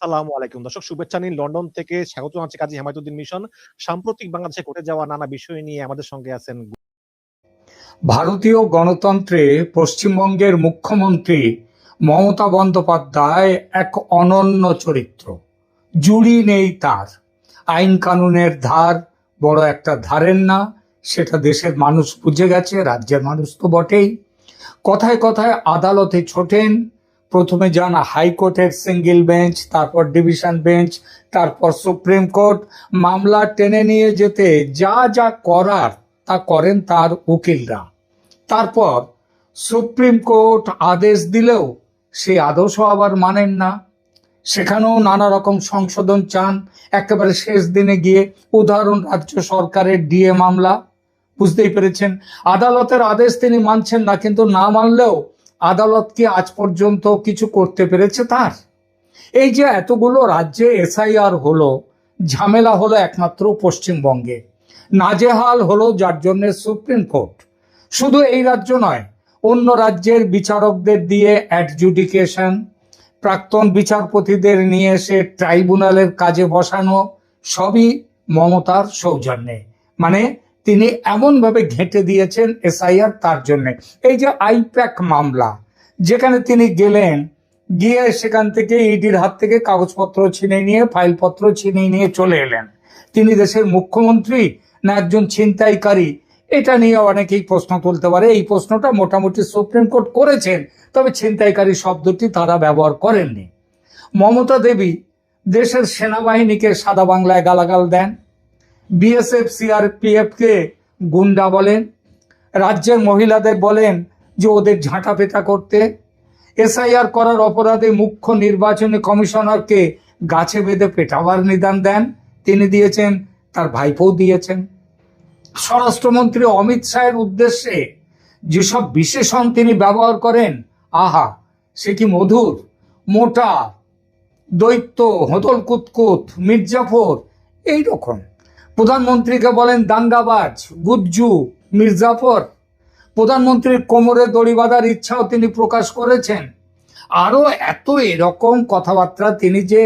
আসসালামু আলাইকুম দর্শক, শুভেচ্ছা নিন লন্ডন থেকে। স্বাগত জানাচ্ছি কাজী হেমায়েতুদ্দিন মিশন। সাম্প্রতিক বাংলাদেশে ঘটে যাওয়া নানা বিষয় নিয়ে আমাদের সঙ্গে আছেন। ভারতীয় গণতন্ত্রে পশ্চিমবঙ্গের মুখ্যমন্ত্রী মমতা বন্দ্যোপাধ্যায় এক অনন্য চরিত্র। জুড়ি নেই তার। আইন কানুনের ধার বড় একটা ধারেন না, সেটা দেশের মানুষ বুঝে গেছে, রাজ্যের মানুষ তো বটেই। কথায় কথায় আদালতে ছোটেন। প্রথমে যান হাইকোর্টের সিঙ্গেল বেঞ্চ, তারপর ডিভিশন বেঞ্চ, তারপর সুপ্রিম কোর্ট। মামলা টেনে নিয়ে যেতে যা যা করার তা করেন তার উকিলরা। তারপর সুপ্রিম কোর্ট আদেশ দিলেও সেই আদেশও আবার মানেন না। সেখানেও নানা রকম সংশোধন চান একেবারে শেষ দিনে গিয়ে। উদাহরণ, রাজ্য সরকারের ডিএ মামলা। বুঝতেই পেরেছেন, আদালতের আদেশ তিনি মানছেন না, কিন্তু না মানলেও আদালত কি আজ পর্যন্ত কিছু করতে পেরেছে তার? এই যে এতগুলো রাজ্যে এসআইআর হলো, ঝামেলা হলো একমাত্র পশ্চিমবঙ্গে। নাজেহাল হলো যার জন্য সুপ্রিম কোর্ট। শুধু এই রাজ্য নয়, অন্য রাজ্যের বিচারকদের দিয়ে অ্যাডজুডিকেশন, প্রাক্তন বিচারপতিদের নিয়ে এসে ট্রাইব্যুনালের কাজে বসানো, সবই মমতার সৌজন্যে। মানে তিনি এমনভাবে ঘেঁটে দিয়েছেন এসআইআর তার জন্যে। এই যে আইপ্যাক মামলা, যেখানে তিনি গেলেন, গিয়ে সেখান থেকে ইডির হাত থেকে কাগজপত্র ছিনিয়ে নিয়ে, ফাইলপত্র ছিনিয়ে নিয়ে চলে এলেন। তিনি দেশের মুখ্যমন্ত্রী না একজন ছিনতাইকারী? এটা নিয়ে অনেকেই প্রশ্ন তুলতে পারে। এই প্রশ্নটা মোটামুটি সুপ্রিম কোর্ট করেছেন, তবে ছিনতাইকারী শব্দটি তারা ব্যবহার করেননি। মমতা দেবী দেশের সেনাবাহিনীকে সাদা বাংলায় গালাগাল দেন, বিএসএফ সিআরপিএফ কে গুন্ডা বলেন, রাজ্যের মহিলাদের বলেন যে ওদের ঝাঁটা পেটা করতে। এসআইআর করার অপরাধে মুখ্য নির্বাচনী কমিশনারকে গাছে বেঁধে পেটাবার নিদান দেন। তিনি দিয়েছেন, তার ভাইপোও দিয়েছেন। স্বরাষ্ট্রমন্ত্রী অমিত শাহের উদ্দেশ্যে যেসব বিশেষণ তিনি ব্যবহার করেন, আহা, সে কি মধুর! মোটা, দৈত্য, হতল কুতকুত, মির্জাফর, এইরকম। প্রধানমন্ত্রীকে বলেন দাঙ্গাবাজ, গুজ্জু, মির্জাফর। প্রধানমন্ত্রীর কোমরে দড়ি বাঁধার ইচ্ছাও তিনি প্রকাশ করেছেন। আরো এত এরকম কথাবার্তা তিনি যে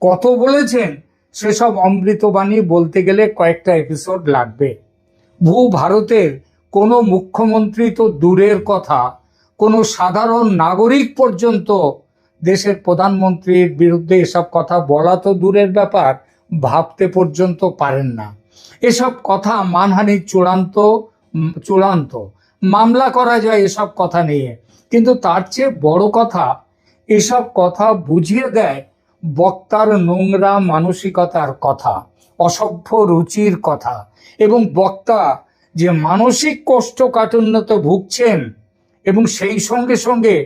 কত বলেছেন, সেসব অমৃতবাণী বলতে গেলে কয়েকটা এপিসোড লাগবে। ভারতের কোনো মুখ্যমন্ত্রী তো দূরের কথা, কোনো সাধারণ নাগরিক পর্যন্ত দেশের প্রধানমন্ত্রীর বিরুদ্ধে এসব কথা বলা তো দূরের ব্যাপার, ভাবতে পর্যন্ত পারেন না। এসব কথা মানহানির চূড়ান্ত চূড়ান্ত মামলা করা যায় এসব কথা নিয়ে। কিন্তু তার চেয়ে বড় কথা, এসব কথা বুঝিয়ে দেয় বক্তার নোংরা মানসিকতার কথা, অসভ্য রুচির কথা। এবং বক্তা যে মানসিক কোষ্ঠকাঠিন্যতে ভুগছেন, এবং সেই সঙ্গে সঙ্গে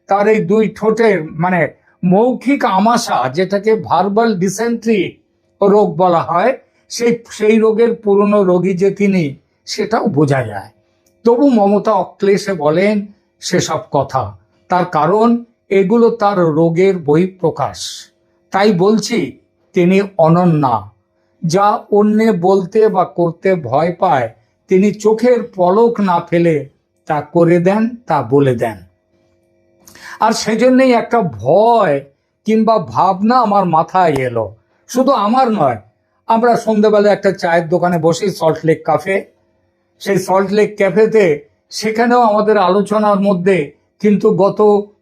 তার এই দুই ঠোঁটের মানে মৌখিক আমাশা, যেটাকে ভার্বাল ডিসেন্ট্রি রোগ বলা হয়, সেই রোগের পুরনো রোগী যে তিনি, সেটাও বোঝা যায়। তবু মমতা অক্লেশে বলেন সেসব কথা। তার কারণ এগুলো তার রোগের বহিঃপ্রকাশ। তাই বলছি, তিনি অনন্যা। যা অন্যে বলতে বা করতে ভয় পায়, তিনি চোখের পলক না ফেলে তা করে দেন, তা বলে দেন। আর সেজন্যই একটা ভয় কিংবা ভাবনা আমার মাথায় এলো। শুধু আমার নয়, আমরা সন্ধ্যেবেলা একটা চায়ের দোকানে বসি, সল্টলেক ক্যাফে। সেই সল্টলেক ক্যাফেতে, সেখানেও আমাদের আলোচনার মধ্যে কিন্তু গত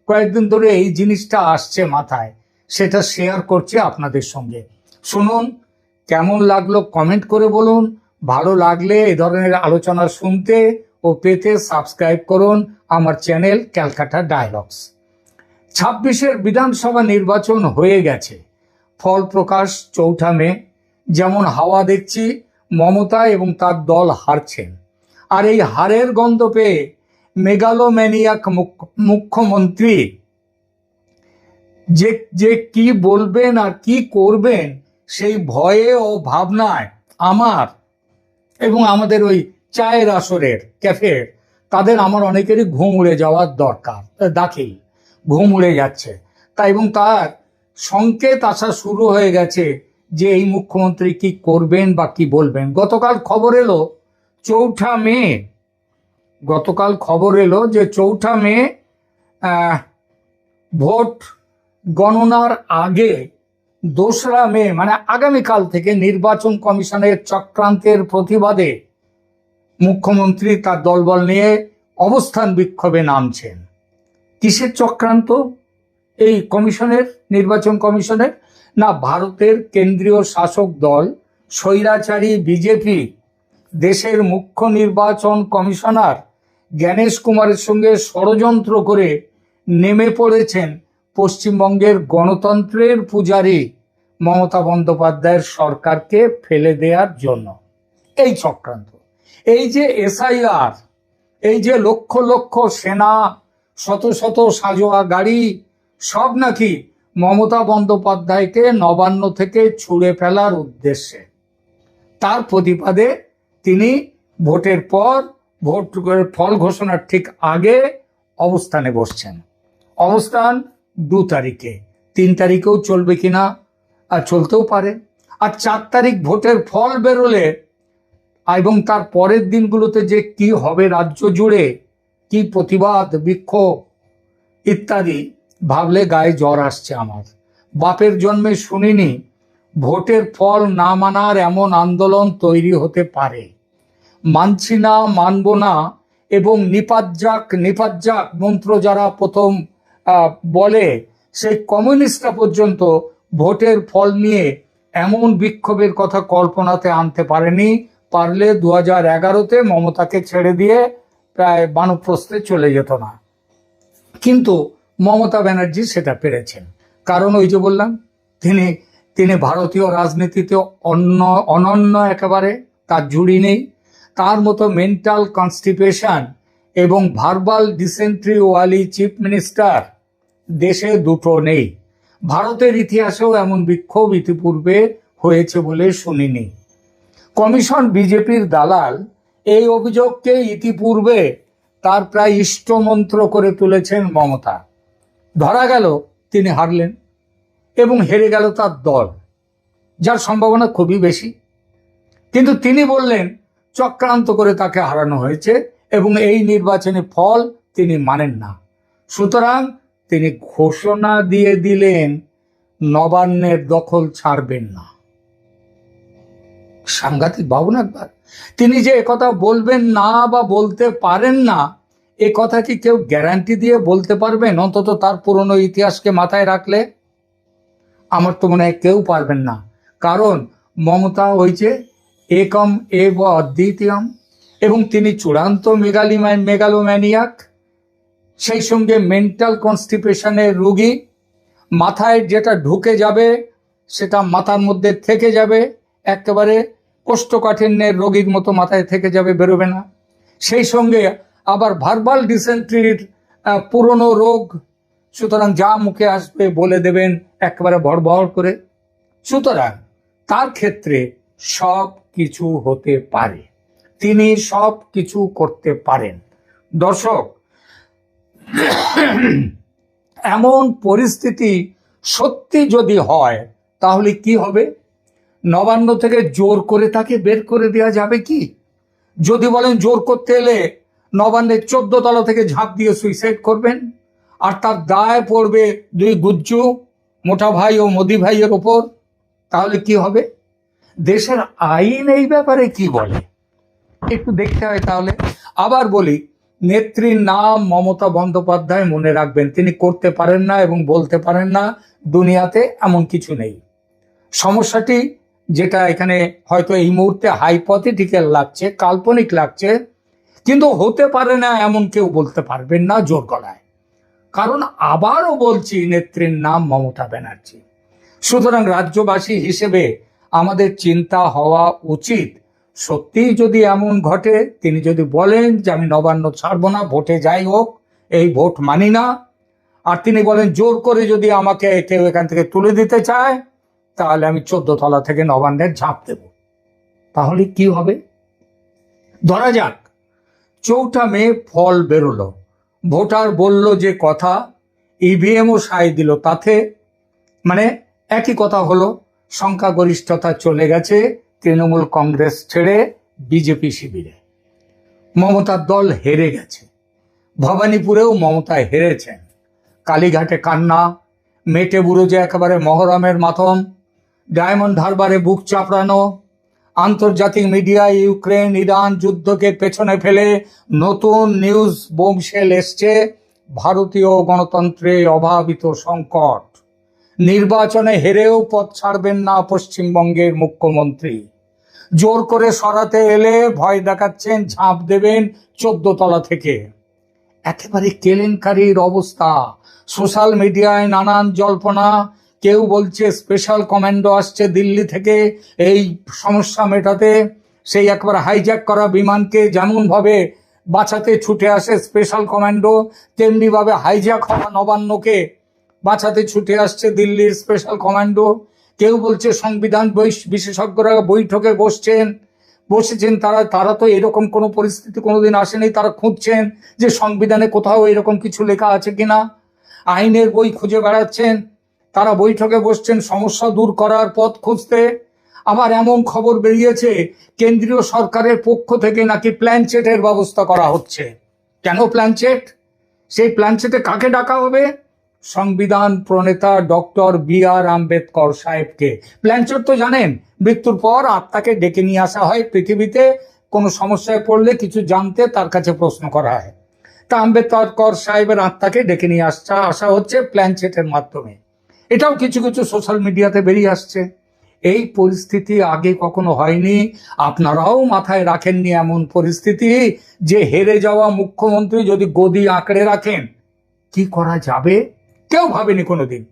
কয়েকদিন ধরে এই জিনিসটা আসছে মাথায়, সেটা শেয়ার করছি আপনাদের সঙ্গে। শুনুন, কেমন লাগলো কমেন্ট করে বলুন। ভালো লাগলে এ ধরনের আলোচনা শুনতে ও পেতে সাবস্ক্রাইব করুন আমার চ্যানেল ক্যালকাটা ডায়ালগস। 26-এর বিধানসভা নির্বাচন হয়ে গেছে, ফল প্রকাশ 4 মে। যেমন হাওয়া দেখছি, মমতা এবং তার দল হারছেন। আর এই হারের গন্ধ পেয়ে মেগালোম্যানিয়াক মুখ্যমন্ত্রী যে কি বলবেন আর কি করবেন, সেই ভয়ে ও ভাবনায় আমার এবং আমাদের ওই চায়ের আসরের ক্যাফের আমার অনেকেরই ঘুম উড়ে যাওয়ার দরকার, দাখিল ঘুম উড়ে যাচ্ছে। তাই এবং তার সংকেত আসা শুরু হয়ে গেছে যে এই মুখ্যমন্ত্রী কি করবেন বা কি বলবেন। গতকাল খবর এলো 4 মে, যে 4 মে ভোট গণনার আগে 2রা মে মানে আগামীকাল থেকে নির্বাচন কমিশনের চক্রান্তের প্রতিবাদে মুখ্যমন্ত্রী তার দলবল নিয়ে অবস্থান বিক্ষোভে নামছেন। কিসের চক্রান্ত এই কমিশনের, নির্বাচন কমিশনের? না, ভারতের কেন্দ্রীয় শাসক দল স্বৈরাচারী বিজেপি দেশের মুখ্য নির্বাচন কমিশনার জ্ঞানেশ কুমারের সঙ্গে ষড়যন্ত্র করে নেমে পড়েছেন পশ্চিমবঙ্গের গণতন্ত্রের পূজারী মমতা বন্দ্যোপাধ্যায়ের সরকারকে ফেলে দেওয়ার জন্য। এই চক্রান্ত, এই যে এসআইআর, এই যে লক্ষ লক্ষ সেনা, শত শত সাজোয়া গাড়ি, সব নাকি মমতা বন্দ্যোপাধ্যায়কে নবান্ন থেকে ছুড়ে ফেলার উদ্দেশ্যে। তার প্রতিবাদে তিনি ভোটের পর, ভোটের ফল ঘোষণার ঠিক আগে অবস্থানে বসছেন। অবস্থান 2 তারিখে, 3 তারিখেও চলবে কিনা, আর চলতেও পারে। আর 4 তারিখ ভোটের ফল বেরোলে এবং তার পরের দিনগুলোতে যে কি হবে রাজ্য জুড়ে, কি প্রতিবাদ, বিক্ষোভ ইত্যাদি, ভাবলে গায়ে জ্বর আসছে আমার। বাপের জন্মে শুনিনি ভোটের ফল না মানার এমন আন্দোলন তৈরি হতে পারে। মানছি না, মানব না এবং নিপাত যাক মন্ত্র যারা প্রথম বলে, সেই কমিউনিস্টরা পর্যন্ত ভোটের ফল নিয়ে এমন বিক্ষোভের কথা কল্পনাতে আনতে পারেনি। পারলে 2011-তে মমতাকে ছেড়ে দিয়ে প্রায় বানপ্রস্থে চলে যেত না, কিন্তু মমতা ব্যানার্জি সেটা পেরেছেন। কারণ ওই যে বললাম, তিনি ভারতীয় রাজনীতিতে অনন্য একেবারে, তার জুড়ি নেই। তার মতো মেন্টাল কনস্টিপেশন এবং ভার্বাল ডিসেন্ট্রি ওয়ালি চিফ মিনিস্টার দেশে দুটো নেই। ভারতের ইতিহাসেও এমন বিক্ষোভ ইতিপূর্বে হয়েছে বলে শুনিনি। কমিশন বিজেপির দালাল এই অভিযোগকে ইতিপূর্বে তার প্রায় ইষ্টমন্ত্র করে তুলেছেন মমতা। ধরা গেল তিনি হারলেন এবং হেরে গেল তার দল, যার সম্ভাবনা খুবই বেশি। কিন্তু তিনি বললেন চক্রান্ত করে তাকে হারানো হয়েছে এবং এই নির্বাচনী ফল তিনি মানেন না। সুতরাং তিনি ঘোষণা দিয়ে দিলেন নবান্নের দখল ছাড়বেন না। সাংঘাতিক ভাবুন একবার। তিনি যে একথা বলবেন না বা বলতে পারেন না, এ কথা কি কেউ গ্যারান্টি দিয়ে বলতে পারবেন? অন্তত তার পুরনো ইতিহাসকে মাথায় রাখলে আমার তো মনে হয় কেউ পারবেন না। কারণ মমতা হয়েছে একম এব অদ্বিতীয়ম এবং তিনি চূড়ান্ত মেগালোম্যানিয়াক, সেই সঙ্গে মেন্টাল কনস্টিপেশনের রোগী। মাথায় যেটা ঢুকে যাবে সেটা মাথার মধ্যে থেকে যাবে, একেবারে কোষ্ঠকাঠিন্যের রোগীর মতো মাথায় থেকে যাবে, বেরোবে না। সেই সঙ্গে আবার ভার্বাল ডিসেন্ট্রির পুরনো রোগ, সুতরাং যা মুখে আসবে বলে দেবেন একেবারে ভড়ভড় করে। সুতরাং তার ক্ষেত্রে সব কিছু হতে পারে, তিনি সব কিছু করতে পারেন। দর্শক, এমন পরিস্থিতি সত্যি যদি হয় তাহলে কি হবে? নবান্ন থেকে জোর করে তাকে বের করে দেওয়া যাবে কি? যদি বলেন জোর করতে এলে নবান্নের 14 তলা থেকে ঝাঁপ দিয়ে সুইসাইড করবেন, আর তার দায় পড়বে 2 গুজ্জু, মোটা ভাই ও মোদি ভাইয়ের ওপর, তাহলে কি হবে? দেশের আইন এই ব্যাপারে কি বলে একটু দেখতে হয়। তাহলে আবার বলি, নেত্রীর নাম মমতা বন্দ্যোপাধ্যায়, মনে রাখবেন তিনি করতে পারেন না এবং বলতে পারেন না, দুনিয়াতে এমন কিছু নেই। সমস্যাটি যেটা এখানে হয়তো এই মুহূর্তে হাইপোথেটিক্যাল লাগছে, কাল্পনিক লাগছে, কিন্তু হতে পারে না এমন কেউ বলতে পারবেন না জোর গলায়। কারণ আবারও বলছি, নেত্রীর নাম মমতা ব্যানার্জি। সুতরাং রাজ্যবাসী হিসেবে আমাদের চিন্তা হওয়া উচিত, সত্যিই যদি এমন ঘটে, তিনি যদি বলেন যে আমি নবান্ন ছাড়বো না, ভোটে যাই হোক, এই ভোট মানি না, আর তিনি বলেন জোর করে যদি আমাকে কেউ এখান থেকে তুলে দিতে চায় তাহলে আমি 14 তলা থেকে নবান্নের ঝাঁপ দেব, তাহলে কি হবে? ধরা যাক 4 মে ফল বেরোলো, ভোটার বলল যে কথা, ইভিএমও সায় দিল, তাতে মানে একই কথা হলো, সংখ্যাগরিষ্ঠতা চলে গেছে তৃণমূল কংগ্রেস ছেড়ে বিজেপি শিবিরে। মমতার দল হেরে গেছে। ভবানীপুরেও মমতা হেরেছেন। কালীঘাটে কান্না, মেটে বুড়ো যে একেবারে মহরমের মাতম, ডায়মন্ড হারবারে বুক চাপড়ানো, আন্তর্জাতিক মিডিয়ায় ইউক্রেন ইরান যুদ্ধকে পেছনে ফেলে নতুন নিউজ বোমশেল এসছে, ভারতীয় গণতন্ত্রে অভাবিত সংকট, নির্বাচনে হেরেও পথ ছাড়বেন না পশ্চিমবঙ্গের মুখ্যমন্ত্রী, জোর করে সরাতে এলে ভয় দেখাচ্ছেন ঝাঁপ দেবেন 14 তলা থেকে। একেবারে কেলেঙ্কারির অবস্থা। সোশ্যাল মিডিয়ায় নানান জল্পনা, কেউ বলছে স্পেশাল কমান্ডো আসছে দিল্লি থেকে এই সমস্যা মেটাতে, সেই একবার হাইজ্যাক করা বিমানকে যেমন ভাবে বাঁচাতে ছুটে আসে স্পেশাল কমান্ডো, তেমনি ভাবে হাইজ্যাক হওয়া নবান্নকে বাঁচাতে ছুটে আসছে দিল্লির স্পেশাল কমান্ডো। কেউ বলছে সংবিধান বিশেষজ্ঞরা বৈঠকে বসেছেন তারা তো এরকম কোনো পরিস্থিতি কোনোদিন আসেনি, তারা খুঁজছেন যে সংবিধানে কোথাও এরকম কিছু লেখা আছে কিনা, আইনের বই খুঁজে বেড়াচ্ছেন, তারা বৈঠকে বসছেন সমস্যা দূর করার পথ খুঁজতে। আবার এমন খবর বেরিয়েছে কেন্দ্রীয় সরকারের পক্ষ থেকে নাকি প্ল্যানচেটের ব্যবস্থা করা হচ্ছে। কেন প্ল্যানচেট? সেই প্ল্যানচেটে কাকে ডাকা হবে? সংবিধান প্রণেতা ডক্টর বি.আর. আম্বেদকর সাহেবকে। প্ল্যানচেট তো জানেন, মৃত্যুর পর আত্মাকে ডেকে নিয়ে আসা হয় পৃথিবীতে, কোনো সমস্যায় পড়লে কিছু জানতে তার কাছে প্রশ্ন করা হয়। তা আম্বেদকর সাহেবের আত্মাকে ডেকে নিয়ে আসা হচ্ছে প্ল্যানচেটের মাধ্যমে। এটাও কিছু কিছু সোশ্যাল মিডিয়াতে বেরিয়ে আসছে। এই পরিস্থিতি আগে কখনো হয়নি, আপনারাও মাথায় রাখেননি এমন পরিস্থিতি যে হেরে যাওয়া মুখ্যমন্ত্রী যদি গদি আঁকড়ে রাখেন কি করা যাবে, কেউ ভাবেনি কোনোদিন।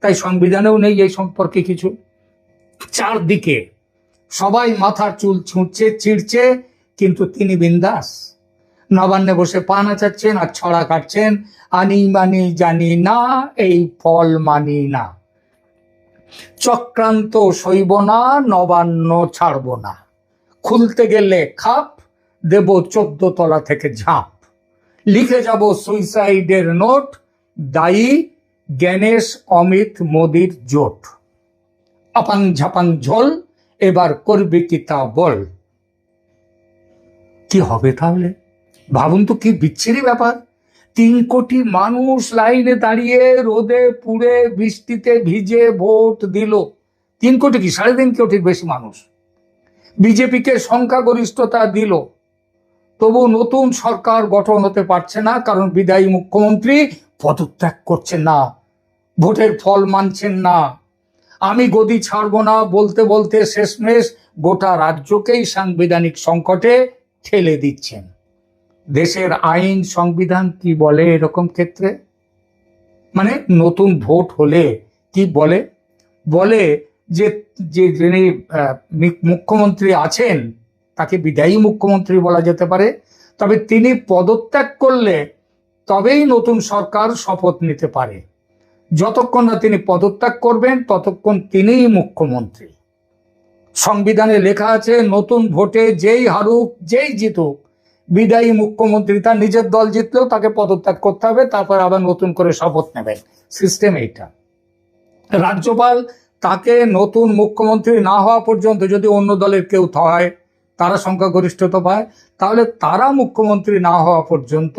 তাই সংবিধানেও নেই এই সম্পর্কে কিছু। চারদিকে সবাই মাথার চুল চিড়ছে, কিন্তু তিনি বিন্দাস নবান্নে বসে পা নাচাচ্ছেন আর ছড়া কাটছেন, আনি মানি জানি না, এই ফল মানি না, চক্রান্ত সইব না, নবান্ন ছাড়ব না, খুলতে গেলে খাপ দেব 14 তলা থেকে ঝাঁপ, লিখে যাব সুইসাইডের নোট, দায়ী গণেশ অমিত মোদির জোট, আপাং ঝাপাং ঝোল, এবার করবি কি তা বল। কি হবে তাহলে? ভাবুন তো কি বিচ্ছিরি ব্যাপার। 3 কোটি মানুষ লাইনে দাঁড়িয়ে রোদে পুড়ে বৃষ্টিতে ভিজে ভোট দিল। 3 কোটি কি 3.5 কোটির বেশি মানুষ বিজেপিকে সংখ্যাগরিষ্ঠতা দিল। তবু নতুন সরকার গঠন হতে পারছে না, কারণ বিদায়ী মুখ্যমন্ত্রী পদত্যাগ করছেন না, ভোটের ফল মানছেন না। আমি গদি ছাড়বো না বলতে বলতে শেষমেশ গোটা রাজ্যকেই সাংবিধানিক সংকটে ঠেলে দিচ্ছেন। দেশের আইন সংবিধান কি বলে এরকম ক্ষেত্রে? মানে নতুন ভোট হলে কি বলে? বলে যে যিনি মুখ্যমন্ত্রী আছেন তাকে বিদায়ী মুখ্যমন্ত্রী বলা যেতে পারে, তবে তিনি পদত্যাগ করলে তবেই নতুন সরকার শপথ নিতে পারে। যতক্ষণ না তিনি পদত্যাগ করবেন ততক্ষণ তিনিই মুখ্যমন্ত্রী। সংবিধানে লেখা আছে নতুন ভোটে যেই হারুক যেই জিতুক, বিদায়ী মুখ্যমন্ত্রী তার নিজের দল জিতলেও তাকে পদত্যাগ করতে হবে, তারপর আবার নতুন করে শপথ নেবেন। সিস্টেম এইটা। রাজ্যপাল তাকে নতুন মুখ্যমন্ত্রী না হওয়া পর্যন্ত যদি অন্য দলের কেউ হয়, তারা সংখ্যাগরিষ্ঠতা পায়, তাহলে তারা মুখ্যমন্ত্রী না হওয়া পর্যন্ত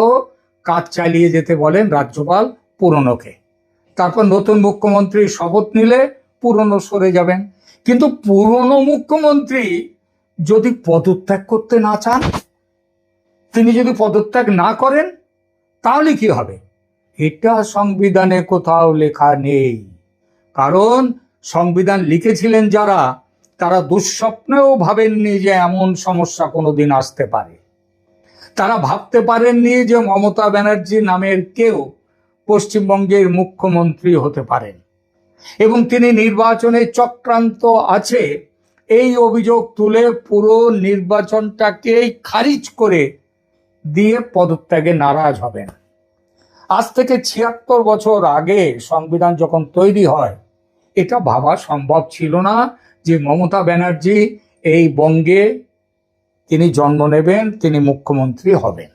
কাজ চালিয়ে যেতে বলেন রাজ্যপাল পুরনোকে। তারপর নতুন মুখ্যমন্ত্রী শপথ নিলে পুরনো সরে যাবেন। কিন্তু পুরনো মুখ্যমন্ত্রী যদি পদত্যাগ করতে না চান, তিনি যদি পদত্যাগ না করেন, তাহলে কি হবে? এটা সংবিধানে কোথাও লেখা নেই। কারণ সংবিধান লিখেছিলেন যারা, তারা দুঃস্বপ্নেও ভাবেননি যে এমন সমস্যা কোনোদিন আসতে পারে। তারা ভাবতে পারেননি যে মমতা ব্যানার্জি নামের কেউ পশ্চিমবঙ্গের মুখ্যমন্ত্রী হতে পারেন এবং তিনি নির্বাচনে চক্রান্ত আছে এই অভিযোগ তুলে পুরো নির্বাচনটাকেই খারিজ করে দিয়ে পদত্যাগে নারাজ হবেন। আজ থেকে 76 বছর আগে সংবিধান যখন তৈরি হয়, এটা ভাবা সম্ভব ছিল না যে মমতা ব্যানার্জি এই বঙ্গে তিনি জন্ম নেবেন, তিনি মুখ্যমন্ত্রী হবেন।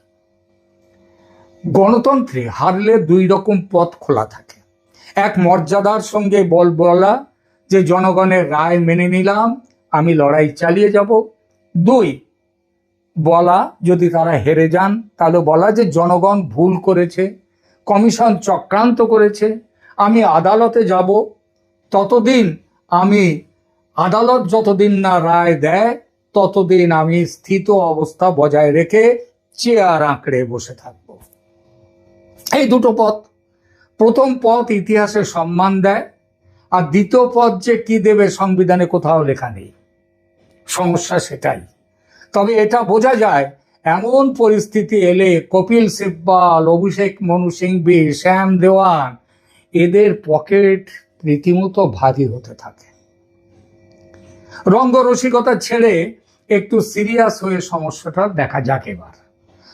গণতন্ত্রে হারলে 2 রকম পথ খোলা থাকে। এক, মর্যাদার সঙ্গে বলা যে জনগণের রায় মেনে নিলাম, আমি লড়াই চালিয়ে যাব। 2, বলা যদি তারা হেরে যান তাহলে বলা যে জনগণ ভুল করেছে, কমিশন চক্রান্ত করেছে, আমি আদালতে যাব, ততদিন আমি আদালত যতদিন না রায় দেয় ততদিন আমি স্থিত অবস্থা বজায় রেখে চেয়ার আঁকড়ে বসে থাকব। এই দুটো পথ। প্রথম পথ ইতিহাসে সম্মান দেয়, আর দ্বিতীয় পথ যে কি দেবে সংবিধানে কোথাও লেখা নেই। সমস্যা সেটাই। তবে এটা বোঝা যায় এমন পরিস্থিতি এলে কপিল সিব্বল, অভিষেক মনু সিংভি, শ্যাম দেওয়ান, এদের পকেট রীতিমতো ভারী হতে থাকে। রঙ্গরসিকতা ছেড়ে একটু সিরিয়াস হয়ে সমস্যাটা দেখা যাক এবার।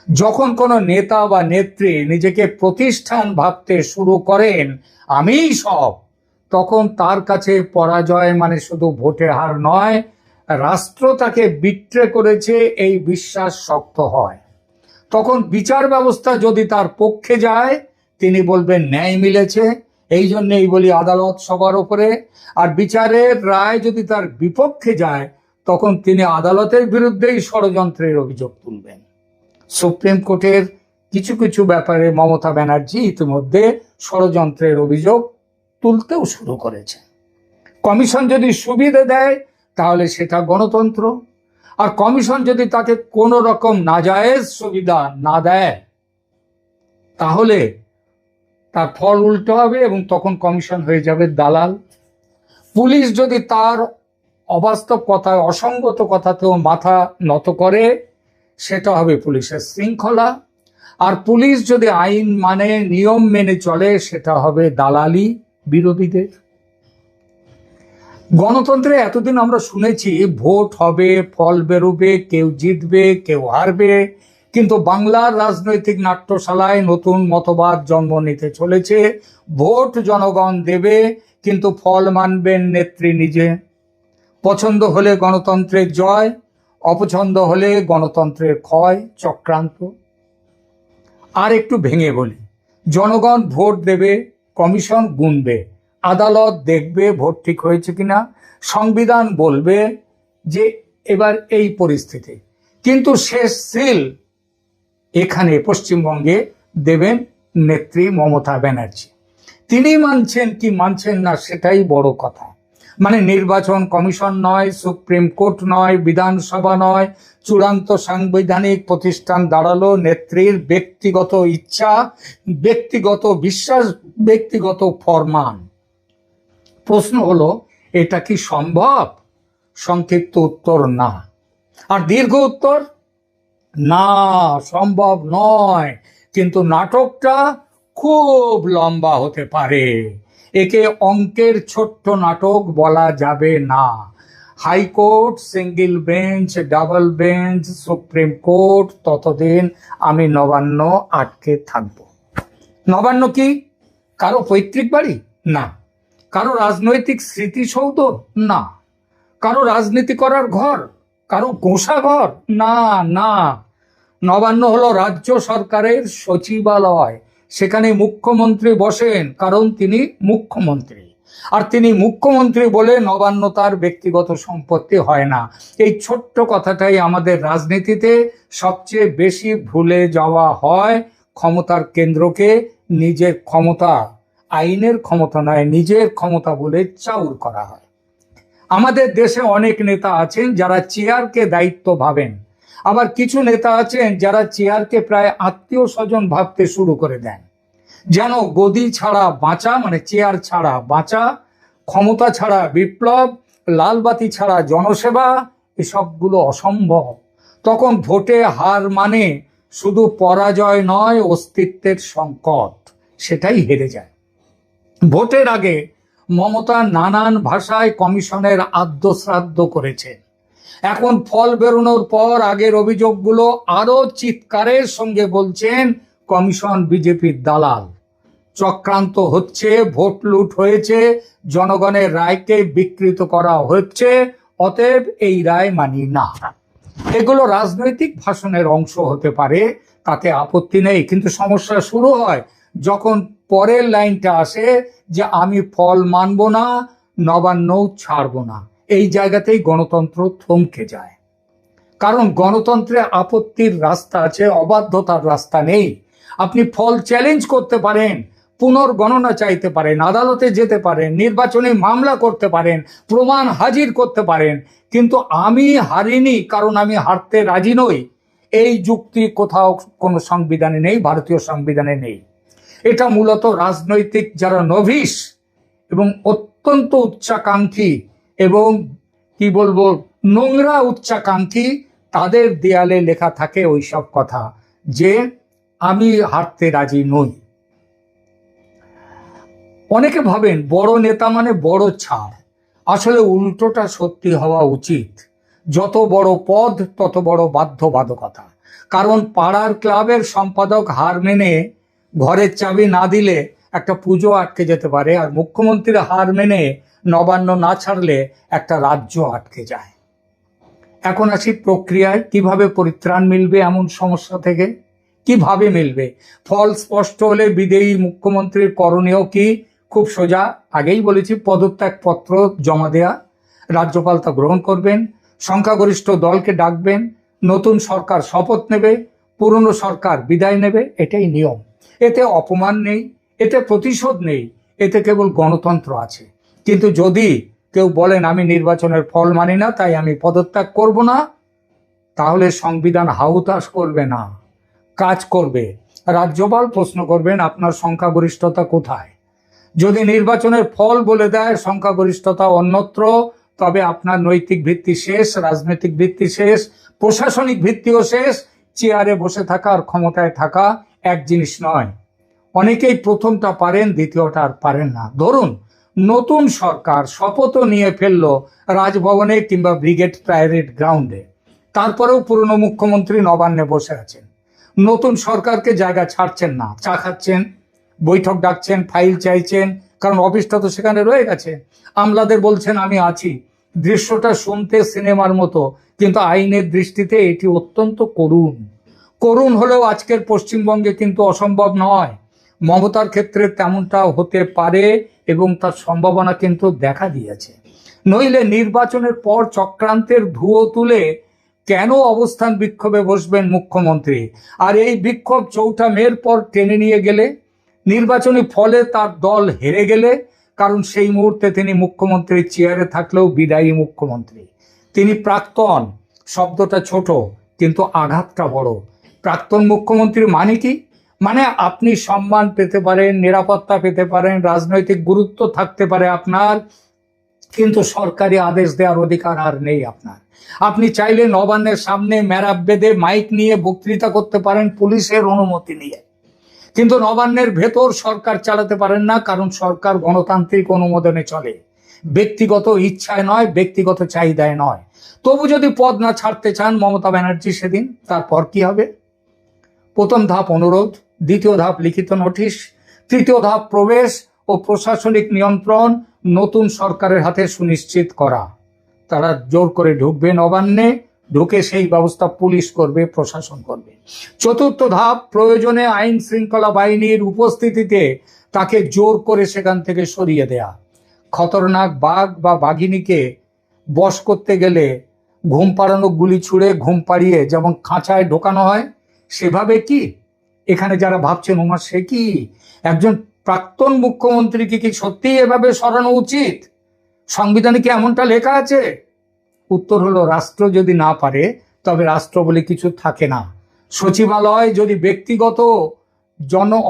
যখন কোনো নেতা বা নেত্রী নিজেকে প্রতিষ্ঠান ভাবতে শুরু করেন আমিই সব, তখন তার কাছে পরাজয় মানে শুধু ভোটে হার নয়, রাষ্ট্র তাকে বিট্রে করেছে এই বিশ্বাস শক্ত হয়। তখন বিচার ব্যবস্থা যদি তার পক্ষে যায় তিনি বলবেন ন্যায় মিলেছে, এই জন্যই বলি আদালত সবার উপরে। আর বিচারের রায় যদি তার বিপক্ষে যায় তখন তিনি আদালতের বিরুদ্ধেই ষড়যন্ত্রের অভিযোগ তুলবেন। সুপ্রিম কোর্টের কিছু কিছু ব্যাপারে মমতা ব্যানার্জি ইতিমধ্যে ষড়যন্ত্রের অভিযোগ তুলতেও শুরু করেছে। কমিশন যদি সুবিধা দেয় তাহলে সেটা গণতন্ত্র, আর কমিশন যদি তাকে কোনো রকম নাজায়েজ সুবিধা না দেয় তাহলে তার ফল উল্টো হবে এবং তখন কমিশন হয়ে যাবে দালাল। পুলিশ যদি তার অবাস্তব কথায়, অসঙ্গত কথাতেও মাথা নত করে সেটা হবে পুলিশের শৃঙ্খলা। আর পুলিশ যদি আইন মানে, নিয়ম মেনে চলে, সেটা হবে দালালি বিরোধীদের। গণতন্ত্রে এতদিন আমরা শুনেছি ভোট হবে, ফল বেরোবে, কেউ জিতবে কেউ হারবে, কিন্তু বাংলার রাজনৈতিক নাট্যশালায় নতুন মতবাদ জন্ম নিতে চলেছে। ভোট জনগণ দেবে, কিন্তু ফল মানবেন নেত্রী নিজে। পছন্দ হলে গণতন্ত্রের জয়, অপছন্দ হলে গণতন্ত্রের ক্ষয়, চক্রান্ত। আর একটু ভেঙে বলি, জনগণ ভোট দেবে, কমিশন গুনবে, আদালত দেখবে ভোট ঠিক হয়েছে কিনা, সংবিধান বলবে যে এবার এই পরিস্থিতি, কিন্তু শেষ সিল এখানে পশ্চিমবঙ্গে দেবেন নেত্রী মমতা ব্যানার্জি। তিনি মানছেন কি মানছেন না সেটাই বড় কথা। মানে নির্বাচন কমিশন নয়, সুপ্রিম কোর্ট নয়, বিধানসভা নয়, চূড়ান্ত সাংবিধানিক প্রতিষ্ঠান দাঁড়ালো নেত্রীর ব্যক্তিগত ইচ্ছা, ব্যক্তিগত বিশ্বাস, ব্যক্তিগত ফরমান। প্রশ্ন হলো এটা কি সম্ভব? সংক্ষিপ্ত উত্তর না। আর দীর্ঘ উত্তর না, সম্ভব নয়। কিন্তু নাটকটা খুব লম্বা হতে পারে। একে অঙ্কের ছোট্ট নাটক বলা যাবে না। High court, single bench, double bench, supreme court, ততদিন আমি নবান্ন আটকে থাকব। নবান্ন কি কারো পৈতৃক বাড়ি? না। কারো রাজনৈতিক স্মৃতিসৌধ? না। কারো রাজনীতি করার ঘর? কারো গোঁসা ঘর? না না। নবান্ন হলো রাজ্য সরকারের সচিবালয়। সেখানে মুখ্যমন্ত্রী বসেন, কারণ তিনি মুখ্যমন্ত্রী। আর তিনি মুখ্যমন্ত্রী বলে নবান্ন তার ব্যক্তিগত সম্পত্তি হয় না। এই ছোট্ট কথাটাই আমাদের রাজনীতিতে সবচেয়ে বেশি ভুলে যাওয়া হয়। ক্ষমতার কেন্দ্রকে নিজের ক্ষমতা, আইনের ক্ষমতা নয়, নিজের ক্ষমতা বলে চাউর করা হয়। আমাদের দেশে অনেক নেতা আছেন যারা চেয়ারকে দায়িত্ব ভাবেন, আবার কিছু নেতা আছেন যারা চেয়ারকে প্রায় আত্মীয় স্বজন ভাবতে শুরু করে দেন। যেন গদি ছাড়া বাঁচা মানে চেয়ার ছাড়া বাঁচা, ক্ষমতা ছাড়া বিপ্লব, লালবাতি ছাড়া জনসেবা, এসবগুলো অসম্ভব। তখন ভোটে হার মানে শুধু পরাজয় নয়, অস্তিত্বের সংকট, সেটাই হেরে যায়। ভোটের আগে মমতা নানান ভাষায় কমিশনের আদ্যশ্রাদ্ধ করেছেন। এখন ফল বেরোনোর পর আগের অভিযোগগুলো আরো চিৎকারের সঙ্গে বলছেন কমিশন বিজেপির দালাল, চক্রান্ত হচ্ছে, ভোট লুট হয়েছে, জনগণের রায়কে বিকৃত করা হচ্ছে, অতএব এই রায় মানি না। এগুলো রাজনৈতিক ভাষণের অংশ হতে পারে, তাতে আপত্তি নেই, কিন্তু সমস্যা শুরু হয় যখন পরের লাইনটা আসে যে আমি ফল মানব না, নবান্নও ছাড়বো না। এই জায়গাতেই গণতন্ত্র থমকে যায়। কারণ গণতন্ত্রে আপত্তির রাস্তা আছে, অবাধ্যতার রাস্তা নেই। আপনি ফল চ্যালেঞ্জ করতে পারেন, পুনর্গণনা চাইতে পারেন, আদালতে যেতে পারেন, নির্বাচনে মামলা করতে পারেন, প্রমাণ হাজির করতে পারেন, কিন্তু আমি হারিনি কারণ আমি হারতে রাজি নই, এই যুক্তি কোথাও কোনো সংবিধানে নেই, ভারতীয় সংবিধানে নেই। এটা মূলত রাজনৈতিক যারা নভিস এবং অত্যন্ত উচ্চাকাঙ্ক্ষী এবং কি বলবো নোংরা উচ্চাকাঙ্ক্ষী, তাদের দেয়ালে লেখা থাকে ওইসব কথা যে আমি হারতে রাজি নই। অনেকে ভাবেন বড় নেতা মানে বড় ছাড়, আসলে উল্টোটা সত্যি হওয়া উচিত। যত বড় পদ তত বড় বাধ্যবাধকতা। কারণ পাড়ার ক্লাবের সম্পাদক হার মেনে ঘরের চাবি না দিলে একটা পুজো আটকে যেতে পারে, আর মুখ্যমন্ত্রীর হার মেনে নবান্ন না ছাড়লে একটা রাজ্য আটকে যায়। এখন আসি প্রক্রিয়ায়, কিভাবে পরিত্রাণ মিলবে এমন সমস্যা থেকে, কিভাবে মিলবে? ফল স্পষ্ট হলে বিদেয়ী মুখ্যমন্ত্রীর করণীয় কি? খুব সোজা, আগেই বলেছি, পদত্যাগপত্র জমা দেয়া, রাজ্যপাল তা গ্রহণ করবেন, সংখ্যাগরিষ্ঠ দলকে ডাকবেন, নতুন সরকার শপথ নেবে, পুরনো সরকার বিদায় নেবে, এটাই নিয়ম। এতে অপমান নেই, এতে প্রতিশোধ নেই, এতে কেবল গণতন্ত্র আছে। কিন্তু যদি কেউ বলেন আমি নির্বাচনের ফল মানি না তাই আমি পদত্যাগ করব না, তাহলে সংবিধান হাহুতাশ করবে না, কাজ করবে। রাজ্যপাল প্রশ্ন করবেন আপনার সংখ্যাগরিষ্ঠতা কোথায়? যদি নির্বাচনের ফল বলে দেয় সংখ্যাগরিষ্ঠতা অন্যত্র, তবে আপনার নৈতিক ভিত্তি শেষ, রাজনৈতিক ভিত্তি শেষ, প্রশাসনিক ভিত্তিও শেষ। চেয়ারে বসে থাকা আর ক্ষমতায় থাকা এক জিনিস নয়। অনেকেই প্রথমটা পারেন, দ্বিতীয়টা আর পারেন না। ধরুন নতুন সরকার শপথও নিয়ে ফেললো রাজভবনে কিংবা ব্রিগেড প্যারেড গ্রাউন্ডে, তারপরেও পুরনো মুখ্যমন্ত্রী নবান্নে বসে আছেন, নতুন সরকারকে জায়গা ছাড়ছেন না, চা খাচ্ছেন, বৈঠক ডাকছেন, ফাইল চাইছেন, কারণ অফিসটা তো সেখানে রয়ে গেছে, আমলাদের বলছেন আমি আছি। দৃশ্যটা শুনতে সিনেমার মতো, কিন্তু আইনের দৃষ্টিতে এটি অত্যন্ত করুণ। করুণ হলেও আজকের পশ্চিমবঙ্গে কিন্তু অসম্ভব নয়। মমতার ক্ষেত্রে তেমনটা হতে পারে এবং তার সম্ভাবনা কিন্তু দেখা দিয়েছে। নইলে নির্বাচনের পর চক্রান্তের ধুয়ো তুলে কেন অবস্থান বিক্ষোভে বসবেন মুখ্যমন্ত্রী? আর এই বিক্ষোভ 4 মের পর টেনে নিয়ে গেলে, নির্বাচনী ফলে তার দল হেরে গেলে, কারণ সেই মুহূর্তে তিনি মুখ্যমন্ত্রীর চেয়ারে থাকলেও বিদায়ী মুখ্যমন্ত্রী, তিনি প্রাক্তন। শব্দটা ছোট কিন্তু আঘাতটা বড়। প্রাক্তন মুখ্যমন্ত্রী মানে কি? মানে আপনি সম্মান পেতে পারেন, নিরাপত্তা পেতে পারেন, রাজনৈতিক গুরুত্ব থাকতে পারে আপনার, কিন্তু সরকারি আদেশ দেওয়ার অধিকার আর নেই আপনার। আপনি চাইলে নবান্নের সামনে মেরাব বেঁধে মাইক নিয়ে বক্তৃতা করতে পারেন পুলিশের অনুমতি নিয়ে, কিন্তু নবান্নের ভেতর সরকার চালাতে পারেন না, কারণ সরকার গণতান্ত্রিক অনুমোদনে চলে, ব্যক্তিগত ইচ্ছায় নয়, ব্যক্তিগত চাহিদায় নয়। তবু যদি পদ না ছাড়তে চান মমতা ব্যানার্জি সেদিন, তারপর কি হবে? প্রথম ধাপ অনুরোধ, দ্বিতীয় ধাপ লিখিত নোটিশ, তৃতীয় ধাপ প্রবেশ ও প্রশাসনিক নিয়ন্ত্রণ নতুন সরকারের হাতে সুনিশ্চিত করা। তারা জোর করে ঢুকবে নবান্নে, ঢুকে সেই ব্যবস্থা পুলিশ করবে, প্রশাসন করবে। চতুর্থ ধাপ, প্রয়োজনে আইন শৃঙ্খলা বাহিনীর উপস্থিতিতে তাকে জোর করে সেখান থেকে সরিয়ে দেয়া। খতরনাক বাঘ বা বাঘিনীকে বশ করতে গেলে ঘুম পাড়ানো গুলি ছুড়ে ঘুম পাড়িয়ে যেমন খাঁচায় ঢোকানো হয়, সেভাবে কি এখানে যারা ভাবছেন ওমা সে কি একজন প্রাক্তন মুখ্যমন্ত্রীকে কি সত্যিই এভাবে সরানো উচিত? সংবিধানে কি এমনটা লেখা আছে? উত্তর হলো, রাষ্ট্র যদি না পারে তবে রাষ্ট্র বলে কিছু থাকে না। সচিবালয় যদি ব্যক্তিগত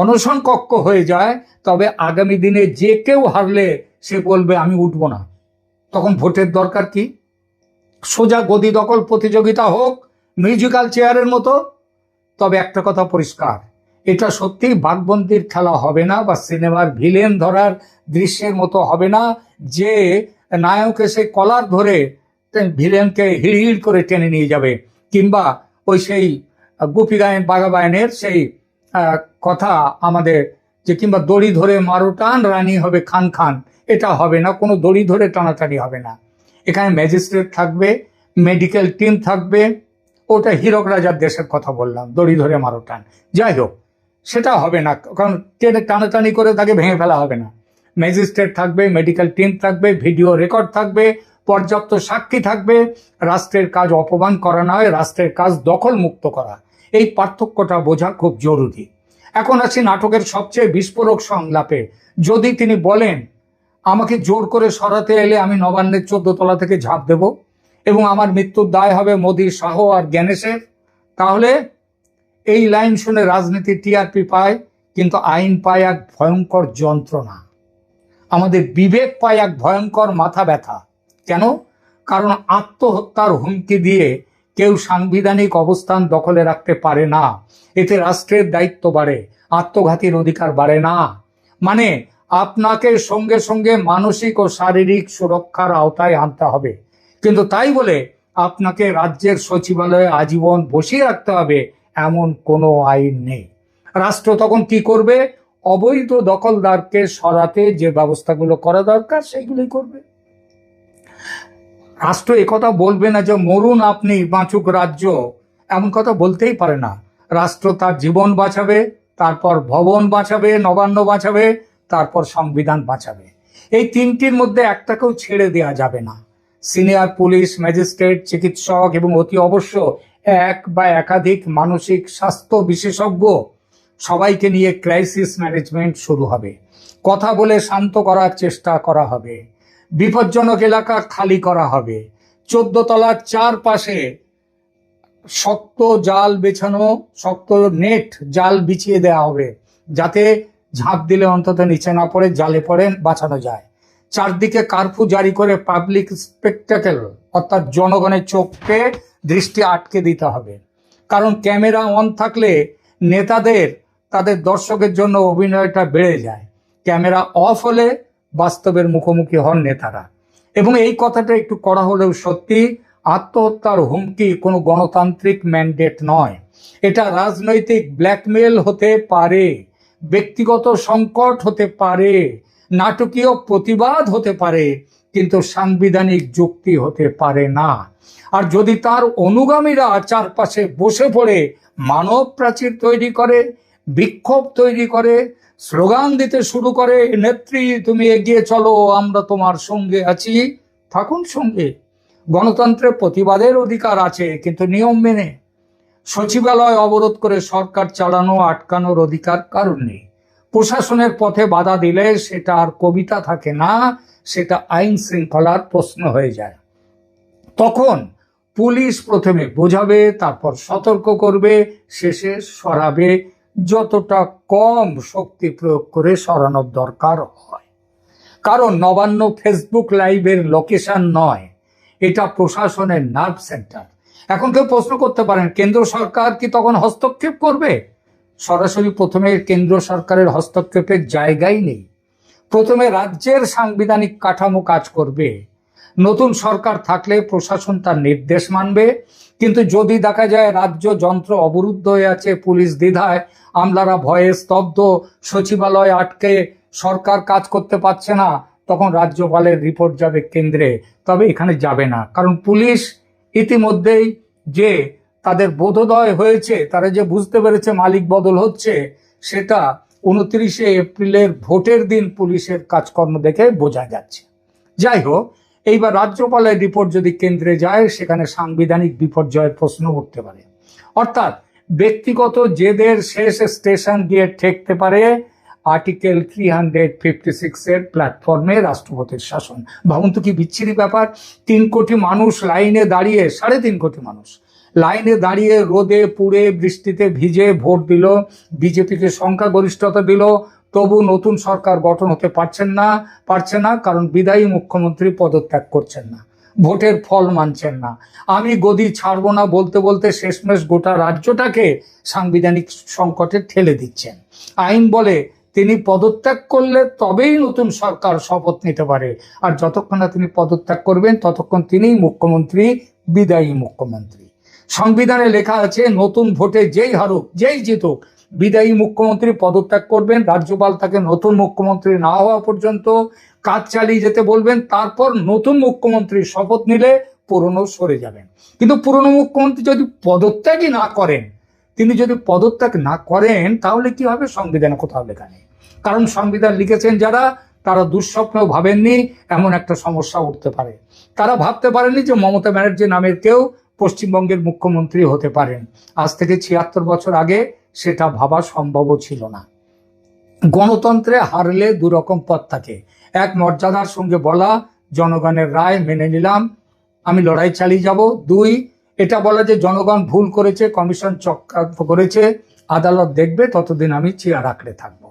অনশন কক্ষ হয়ে যায়, তবে আগামী দিনে যে কেউ হারলে সে বলবে আমি উঠবো না। তখন ভোটের দরকার কি? সোজা গদি দখল প্রতিযোগিতা হোক মিউজিক্যাল চেয়ারের মতো। তবে একটা কথা পরিষ্কার, এটা সত্যি বাঘবন্দির খেলা হবে না, বা সিনেমার ভিলেন ধরার দৃশ্যের মতো হবে না, যে নায়ক এসে কলার ধরে ভিলেনকে হিড় করে টেনে নিয়ে যাবে, কিংবা ওই সেই গোপী গায়েন বাঘা বায়নের সেই কথা আমাদের যে কিংবা দড়ি ধরে মারো টান রানী হবে খান খান, এটা হবে না, কোনো দড়ি ধরে টানাটানি হবে না। এখানে ম্যাজিস্ট্রেট থাকবে, মেডিকেল টিম থাকবে। ওটা হীরক রাজার দেশের কথা বললাম, দড়ি ধরে মারো টান, যাই হোক সেটা হবে না, কারণ টেনে টানাটানি করে তাকে ভেঙে ফেলা হবে না। ম্যাজিস্ট্রেট থাকবে, মেডিকেল টিম থাকবে, ভিডিও রেকর্ড থাকবে, পর্যাপ্ত সাক্ষী থাকবে। রাষ্ট্রের কাজ অপমান করা নয়, রাষ্ট্রের কাজ দখল মুক্ত করা। এই পার্থক্যটা বোঝা খুব জরুরি। এখন আসি নাটকের সবচেয়ে বিস্ফোরক সংলাপে। যদি তিনি বলেন আমাকে জোর করে সরাতে এলে আমি নবান্নের 14 তলা থেকে ঝাঁপ দেব এবং আমার মৃত্যুর দায় হবে মোদি, শাহ আর জ্ঞানেশের, তাহলে এই লাইন শুনে রাজনীতি টিআরপি পায়, কিন্তু আইন পায় এক ভয়ঙ্কর যন্ত্রণা। আমাদের বিবেক পায় এক ভয়ঙ্কর মাথা ব্যথা। কেন? কারণ আত্মহত্যার হুমকি দিয়ে কেউ সাংবিধানিক অবস্থান দখলে রাখতে পারে না। এতে রাষ্ট্রের দায়িত্ব বাড়ে, আত্মঘাতীর অধিকার বাড়ে না। মানে আপনাকে সঙ্গে সঙ্গে মানসিক ও শারীরিক সুরক্ষার আওতায় আনতে হবে, কিন্তু তাই বলে আপনাকে রাজ্যের সচিবালয়ে আজীবন বসিয়ে রাখতে হবে এমন কোনো আইন নেই। রাষ্ট্র তখন কি করবে? অবৈধ দখলদারকে সরাতে যে ব্যবস্থাগুলো করা দরকার সেগুলোই করবে। রাষ্ট্র একথা বলবে না যে মরুন আপনি, বাঁচুক রাজ্য, এমন কথা বলতেই পারে না। রাষ্ট্র তার জীবন বাঁচাবে, তারপর ভবন বাঁচাবে, নবান্ন বাঁচাবে, তারপর সংবিধান বাঁচাবে। এই তিনটির মধ্যে একটাকেও ছেড়ে দেওয়া যাবে না। সিনিয়র পুলিশ, ম্যাজিস্ট্রেট, চিকিৎসক এবং অতি অবশ্য এক বা একাধিক মানসিক স্বাস্থ্য বিশেষজ্ঞ, সবাইকে নিয়ে ক্রাইসিস ম্যানেজমেন্ট শুরু হবে। কথা বলে শান্ত করার চেষ্টা করা হবে। বিপজ্জনক এলাকা খালি করা হবে। 14 তলার চারপাশে শক্ত জাল বেছানো, শক্ত নেট জাল বিছিয়ে দেওয়া হবে, যাতে ঝাঁপ দিলে অন্তত নিচে না পড়ে জালে পড়ে বাঁচানো যায়। চারদিকে কারফিউ জারি করে পাবলিক স্পেকটাকেল অর্থাৎ জনগণের চোখকে দৃষ্টি আটকে দিতে হবে। কারণ ক্যামেরা অন থাকলে নেতাদের তাদের দর্শকের জন্য অভিনয়টা বেড়ে যায়, ক্যামেরা অফ হলে বাস্তবের মুখোমুখি হন নেতারা। এবং এই কথাটা একটু করা হলেও সত্যি, আত্মহত্যার হুমকি কোনো গণতান্ত্রিক ম্যান্ডেট নয়। এটা রাজনৈতিক ব্ল্যাকমেল হতে পারে, ব্যক্তিগত সংকট হতে পারে, নাটকীয় প্রতিবাদ হতে পারে, কিন্তু সাংবিধানিক যুক্তি হতে পারে না। আর যদি তার অনুগামীরা চারপাশে বসে পড়ে মানব প্রাচীর তৈরি করে, বিক্ষোভ তৈরি করে, স্লোগান দিতে শুরু করে, নেত্রী তুমি এগিয়ে চলো, আমরা তোমার সঙ্গে আছি, থাকুন সঙ্গে। গণতন্ত্রে প্রতিবাদের অধিকার আছে, কিন্তু নিয়ম মেনে। সচিবালয় অবরোধ করে সরকার চালানো আটকানোর অধিকার কারণ নেই। প্রশাসনের পথে বাধা দিলে সেটা আর কবিতা থাকে না, সেটা আইন শৃঙ্খলার প্রশ্ন হয়ে যায়। তখন পুলিশ প্রথমে বোঝাবে, তারপর সতর্ক করবে, শেষে সরাবে, যতটা কম শক্তি প্রয়োগ করে সরানোর দরকার হয়। কারণ নবান্ন ফেসবুক লাইভের লোকেশন নয়, এটা প্রশাসনের নার্ভ সেন্টার। এখন কেউ প্রশ্ন করতে পারেন, কেন্দ্র সরকার কি তখন হস্তক্ষেপ করবে? সরাসরি প্রথমে কেন্দ্র সরকারের হস্তক্ষেপের জায়গাই নেই। প্রথমে রাজ্যের সাংবিধানিক কাঠামো কাজ করবে। নতুন সরকার থাকলে প্রশাসন তার নির্দেশ মানবে, কিন্তু যদি দেখা যায় রাজ্য যন্ত্র অবরুদ্ধ হয়ে আছে, পুলিশ দ্বিধায়, আমলারা ভয়ে স্তব্ধ, সচিবালয় আটকে সরকার কাজ করতে পারছে না, তখন রাজ্যপালের রিপোর্ট যাবে কেন্দ্রে। তবে এখানে যাবে না, কারণ পুলিশ ইতিমধ্যেই যে তাদের বোধোদয় হয়েছে, তারা যে বুঝতে পেরেছে মালিক বদল হচ্ছে, সেটা 29শে এপ্রিলের ভোটের দিন পুলিশের কাজকর্ম দেখে বোঝা যাচ্ছে। যাই হোক, এইবার রাজ্যপালের রিপোর্ট যদি কেন্দ্রে যায়, সেখানে সাংবিধানিক বিপর্যয়ের প্রশ্ন উঠতে পারে। অর্থাৎ ব্যক্তিগত জেদের শেষ স্টেশন গিয়ে ঠেকতে পারে আর্টিকেল 356 এর প্ল্যাটফর্মে রাষ্ট্রপতির শাসন। ভাবুন তো কি বিচ্ছিরি ব্যাপার। 3 কোটি মানুষ লাইনে দাঁড়িয়ে, 3.5 কোটি মানুষ লাইনে দাঁড়িয়ে রোদে পুড়ে বৃষ্টিতে ভিজে ভোট দিল, বিজেপিকে সংখ্যাগরিষ্ঠতা দিল, তবু নতুন সরকার গঠন হতে পারছে না, কারণ বিদায়ী মুখ্যমন্ত্রী পদত্যাগ করছেন না, ভোটের ফল মানছেন না। আমি গদি ছাড়বো না বলতে বলতে শেষমেশ গোটা রাজ্যটাকে সাংবিধানিক সংকটে ঠেলে দিচ্ছেন। আইন বলে তিনি পদত্যাগ করলে তবেই নতুন সরকার শপথ নিতে পারে, আর যতক্ষণ না তিনি পদত্যাগ করবেন ততক্ষণ তিনিই মুখ্যমন্ত্রী, বিদায়ী মুখ্যমন্ত্রী। সংবিধানে লেখা আছে নতুন ভোটে যেই হারুক, যেই জিতুক, বিদায়ী মুখ্যমন্ত্রী পদত্যাগ করবেন, রাজ্যপাল তাকে নতুন মুখ্যমন্ত্রী না হওয়া পর্যন্ত কাজ চালিয়ে যেতে বলবেন, তারপর নতুন মুখ্যমন্ত্রী শপথ নিলে পুরনো সরে যাবেন। কিন্তু পুরনো মুখ্যমন্ত্রী যদি পদত্যাগই না করেন, তাহলে কি হবে? সংবিধানে কোথাও লেখা নেই। কারণ সংবিধান লিখেছেন যারা, তারা দুঃস্বপ্নেও ভাবেননি এমন একটা সমস্যা উঠতে পারে। তারা ভাবতে পারেননি যে মমতা ব্যানার্জি নামের কেউ পশ্চিমবঙ্গের মুখ্যমন্ত্রী হতে পারেন। আজ থেকে 76 বছর আগে সেটা ভাবা সম্ভবও ছিল না। গণতন্ত্রে হারলে দুরকম পথ থাকে। এক, মর্যাদার সঙ্গে বলা জনগণের রায় মেনে নিলাম, আমি লড়াই চালিয়ে যাব। দুই, এটা বলা যে জনগণ ভুল করেছে, কমিশন চক্রান্ত করেছে, আদালত দেখবে, ততদিন আমি চেয়ার আঁকড়ে থাকবো।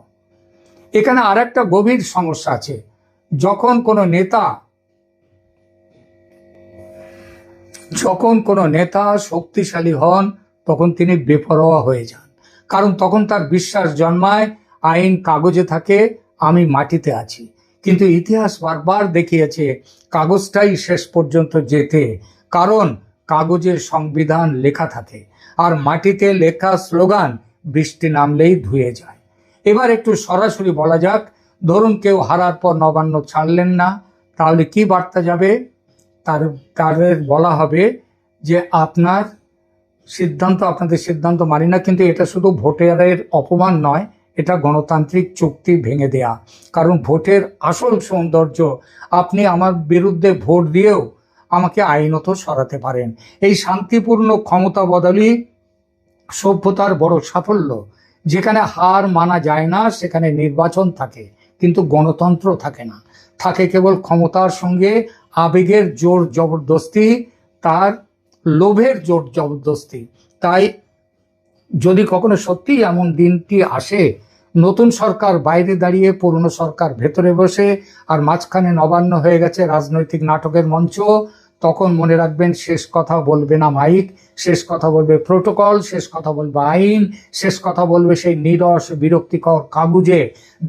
এখানে আর একটা গভীর সমস্যা আছে। যখন কোনো নেতা শক্তিশালী হন, তখন তিনি বেপরোয়া হয়ে যান। কারণ তখন তার বিশ্বাস জন্মায় আইন কাগজে থাকে, আমি মাটিতে আছি। কিন্তু ইতিহাস বারবার দেখিয়েছে কাগজটাই শেষ পর্যন্ত জেতে, কারণ কাগজে সংবিধান লেখা থাকে, আর মাটিতে লেখা স্লোগান বৃষ্টি নামলেই ধুয়ে যায়। এবার একটু সরাসরি বলা যাক, ধরুন কেউ হারার পর নবান্ন ছাড়লেন না, তাহলে কি বার্তা যাবে? তাদের বলা হবে যে আপনাদের সিদ্ধান্ত মানি না, কিন্তু এটা শুধু ভোটারের অপমান নয়, এটা গণতান্ত্রিক চুক্তি ভেঙে দেয়া। কারণ ভোটের আসল সৌন্দর্য, আপনি আমার বিরুদ্ধে ভোট দিয়েও আমাকে আইনত সরাতে পারেন। এই শান্তিপূর্ণ ক্ষমতা বদলই সভ্যতার বড় সাফল্য। যেখানে হার মানা যায় না, সেখানে নির্বাচন থাকে, কিন্তু গণতন্ত্র থাকে না। থাকে কেবল ক্ষমতার সঙ্গে আবেগের জোর জবরদস্তি, তার লোভের জোর জবরদস্তি। তাই যদি কখনো সত্যি এমন দিনটি আসে, নতুন সরকার বাইরে দাঁড়িয়ে, পুরনো সরকার ভেতরে বসে, আর মাঝখানে নবান্ন হয়ে গেছে রাজনৈতিক নাটকের মঞ্চ, তখন মনে রাখবেন, শেষ কথা বলবে না মাইক, শেষ কথা বলবে প্রোটোকল, শেষ কথা বলবে আইন, শেষ কথা বলবে সেই নিরস বিরক্তিকর কাগুজে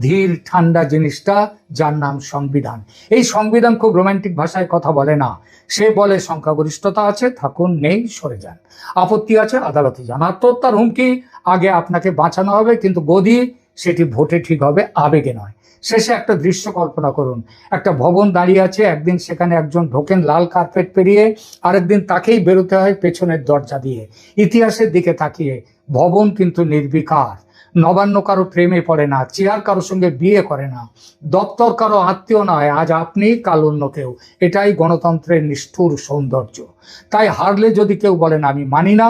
ধীর ঠান্ডা জিনিসটা, যার নাম সংবিধান। এই সংবিধান খুব রোমান্টিক ভাষায় কথা বলে না, সে বলে সংখ্যাগরিষ্ঠতা আছে, থাকুন, নেই সরে যান, আপত্তি আছে আদালতে যান, আত্মহত্যার হুমকি, আগে আপনাকে বাঁচানো হবে, কিন্তু গদি সেটি ভোটে ঠিক হবে, আবেগে নয়। শেষে একটা দৃশ্য কল্পনা করুন, একটা ভবন দাঁড়িয়ে আছে, একদিন সেখানে একজন ঢোকেন লাল কার্পেট পেরিয়ে, আরেকদিন তাকেই বেরোতে হয় পেছনের দরজা দিয়ে। ইতিহাসের দিকে তাকিয়ে ভবন কিন্তু নির্বিকার। নবান্ন কারো প্রেমে পড়ে না, চেয়ার কারো সঙ্গে বিয়ে করে না, দপ্তর কারো আত্মীয় নয়, আজ আপনি কাল অন্য কেউ। এটাই গণতন্ত্রের নিষ্ঠুর সৌন্দর্য। তাই হারলে যদি কেউ বলেন আমি মানি না,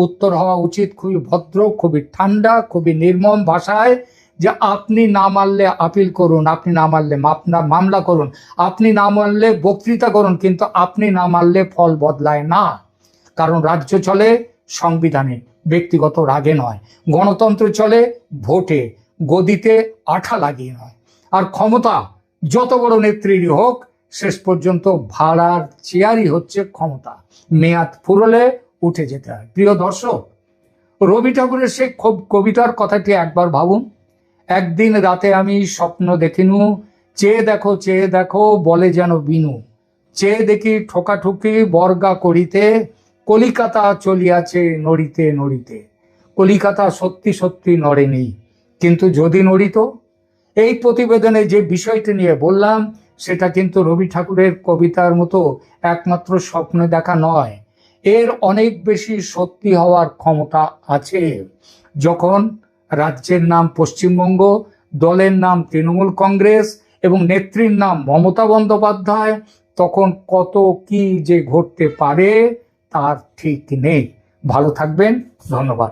উত্তর হওয়া উচিত খুবই ভদ্র, খুবই ঠান্ডা, খুবই নির্মম ভাষায়, যে আপনি না মানলে আপিল করুন, আপনি না মানলে মামলা করুন, আপনি না মানলে বক্তৃতা করুন, কিন্তু আপনি না মানলে ফল বদলায় না। কারণ রাজ্য চলে সংবিধানে, ব্যক্তিগত রাগে নয়। গণতন্ত্র চলে ভোটে, গদিতে আঠা লাগিয়ে নয়। আর ক্ষমতা যত বড় নেত্রীরই হোক, শেষ পর্যন্ত ভাড়ার চেয়ারই হচ্ছে ক্ষমতা। মেয়াদ ফুরলে উঠে যেতে হয়। প্রিয় দর্শক, রবি ঠাকুরের সেই কবিতার কথাটি একবার ভাবুন। একদিন রাতে আমি স্বপ্ন দেখিনু, চেয়ে দেখো বলে যেন বিনু, চেয়ে দেখি ঠোকাঠুকি বর্গা করিতে, কলিকাতা চলিয়াছে নড়িতে নড়িতে। কলিকাতা সত্যি সত্যি নড়েনি, কিন্তু যদি নড়িত। এই প্রতিবেদনে যে বিষয়টি নিয়ে বললাম, সেটা কিন্তু রবি ঠাকুরের কবিতার মতো একমাত্র স্বপ্ন দেখা নয়, এর অনেক বেশি সত্যি হওয়ার ক্ষমতা আছে। যখন রাজ্যের নাম পশ্চিমবঙ্গ, দলের নাম তৃণমূল কংগ্রেস এবং নেত্রীর নাম মমতা বন্দ্যোপাধ্যায়, তখন কত কি যে ঘটতে পারে তার ঠিক নেই। ভালো থাকবেন, ধন্যবাদ।